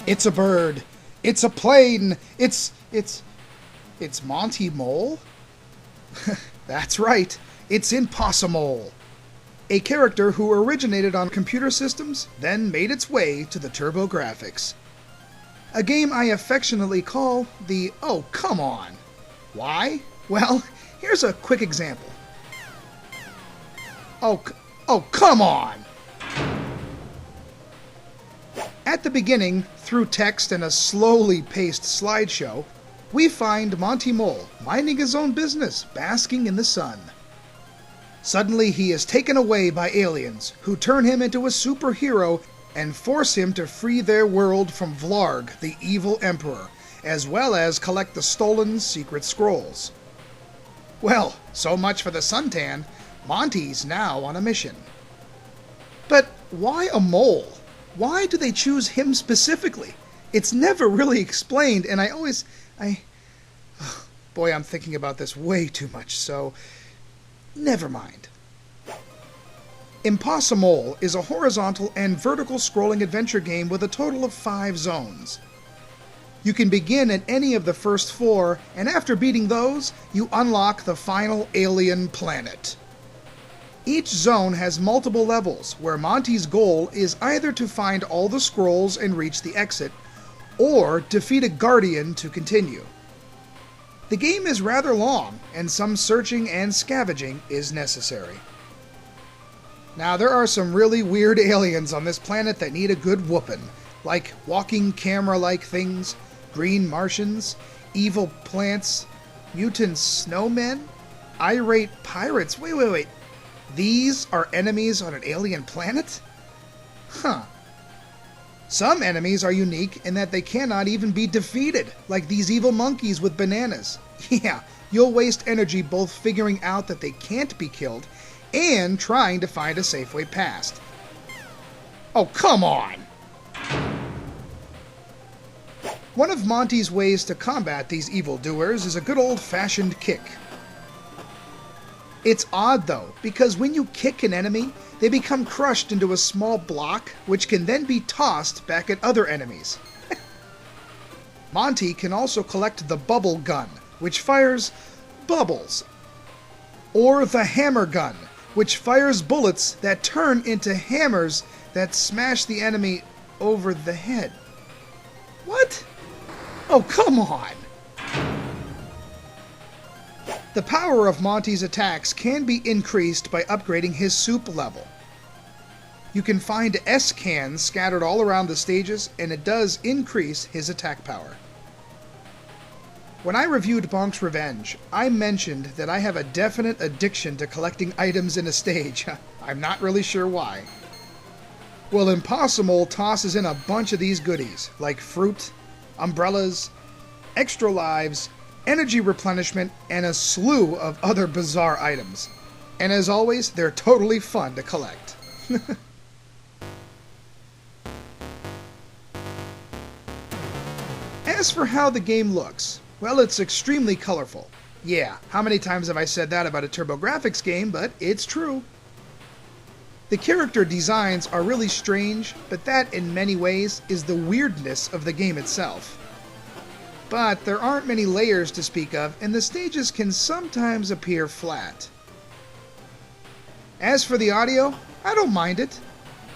It's a bird. It's a plane. It's Monty Mole? That's right. It's Impossamole, a character who originated on computer systems, then made its way to the TurboGrafx. A game I affectionately call the "Oh, come on." Why? Well, here's a quick example. Oh, come on! At the beginning, through text and a slowly paced slideshow, we find Monty Mole minding his own business, basking in the sun. Suddenly he is taken away by aliens, who turn him into a superhero and force him to free their world from Vlarg, the evil emperor, as well as collect the stolen secret scrolls. Well, so much for the suntan. Monty's now on a mission. But why a mole? Why do they choose him specifically? It's never really explained, and boy, I'm thinking about this way too much, so never mind. Impossamole is a horizontal and vertical scrolling adventure game with a total of 5 zones. You can begin at any of the first 4, and after beating those, you unlock the final alien planet. Each zone has multiple levels, where Monty's goal is either to find all the scrolls and reach the exit, or defeat a guardian to continue. The game is rather long, and some searching and scavenging is necessary. Now, there are some really weird aliens on this planet that need a good whoopin', like walking camera-like things, green Martians, evil plants, mutant snowmen, irate pirates. Wait. These are enemies on an alien planet? Huh. Some enemies are unique in that they cannot even be defeated, like these evil monkeys with bananas. Yeah, you'll waste energy both figuring out that they can't be killed and trying to find a safe way past. Oh, come on! One of Monty's ways to combat these evildoers is a good old-fashioned kick. It's odd, though, because when you kick an enemy, they become crushed into a small block, which can then be tossed back at other enemies. Monty can also collect the bubble gun, which fires bubbles, or the hammer gun, which fires bullets that turn into hammers that smash the enemy over the head. What? Oh, come on! The power of Monty's attacks can be increased by upgrading his soup level. You can find S-cans scattered all around the stages, and it does increase his attack power. When I reviewed Bonk's Revenge, I mentioned that I have a definite addiction to collecting items in a stage. I'm not really sure why. Well, Impossamole tosses in a bunch of these goodies, like fruit, umbrellas, extra lives, energy replenishment, and a slew of other bizarre items. And as always, they're totally fun to collect. As for how the game looks, well, it's extremely colorful. Yeah, how many times have I said that about a TurboGrafx game, but it's true. The character designs are really strange, but that, in many ways, is the weirdness of the game itself. But there aren't many layers to speak of, and the stages can sometimes appear flat. As for the audio, I don't mind it.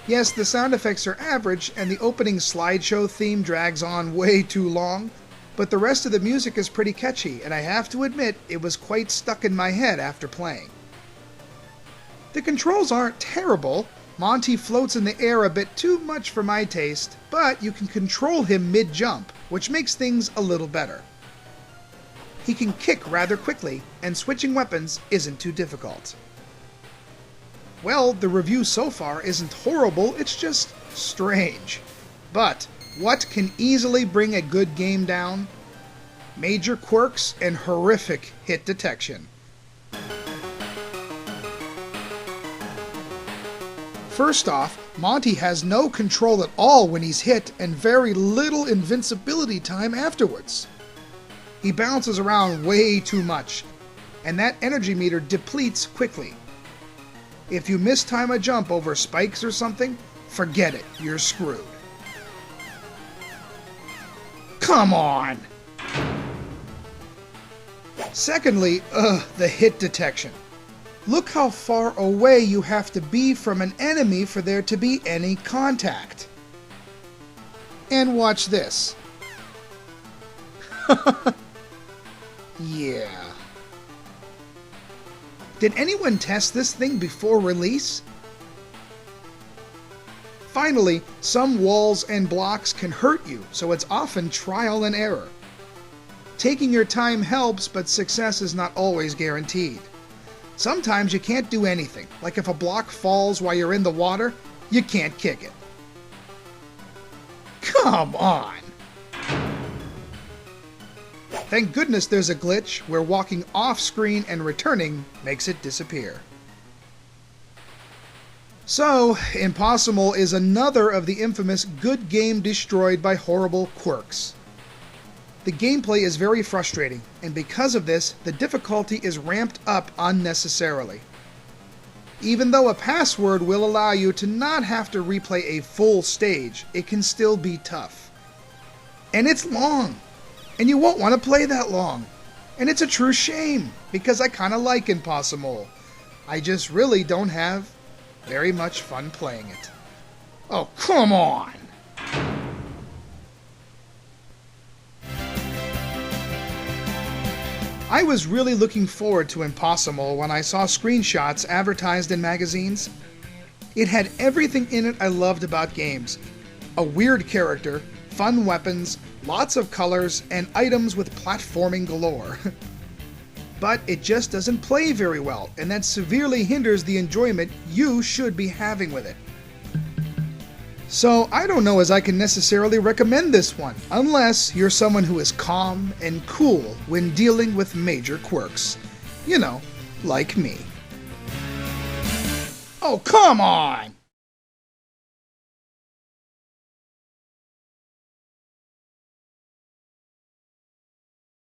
Yes, the sound effects are average, and the opening slideshow theme drags on way too long, but the rest of the music is pretty catchy, and I have to admit it was quite stuck in my head after playing. The controls aren't terrible. Monty floats in the air a bit too much for my taste, but you can control him mid-jump, which makes things a little better. He can kick rather quickly, and switching weapons isn't too difficult. Well, the review so far isn't horrible, it's just strange. But what can easily bring a good game down? Major quirks and horrific hit detection. First off, Monty has no control at all when he's hit and very little invincibility time afterwards. He bounces around way too much, and that energy meter depletes quickly. If you mistime a jump over spikes or something, forget it, you're screwed. come on! Secondly, the hit detection. Look how far away you have to be from an enemy for there to be any contact. And watch this. Yeah. Did anyone test this thing before release? Finally, some walls and blocks can hurt you, so it's often trial and error. Taking your time helps, but success is not always guaranteed. Sometimes you can't do anything, like if a block falls while you're in the water, you can't kick it. Come on! Thank goodness there's a glitch where walking off screen and returning makes it disappear. So, Impossamole is another of the infamous good game destroyed by horrible quirks. The gameplay is very frustrating, and because of this, the difficulty is ramped up unnecessarily. Even though a password will allow you to not have to replay a full stage, it can still be tough. And it's long, and you won't want to play that long. And it's a true shame, because I kinda like Impossamole. I just really don't have very much fun playing it. Oh, come on! I was really looking forward to Impossamole when I saw screenshots advertised in magazines. It had everything in it I loved about games. A weird character, fun weapons, lots of colors, and items with platforming galore. But it just doesn't play very well, and that severely hinders the enjoyment you should be having with it. So I don't know as I can necessarily recommend this one, unless you're someone who is calm and cool when dealing with major quirks. You know, like me. Oh, come on!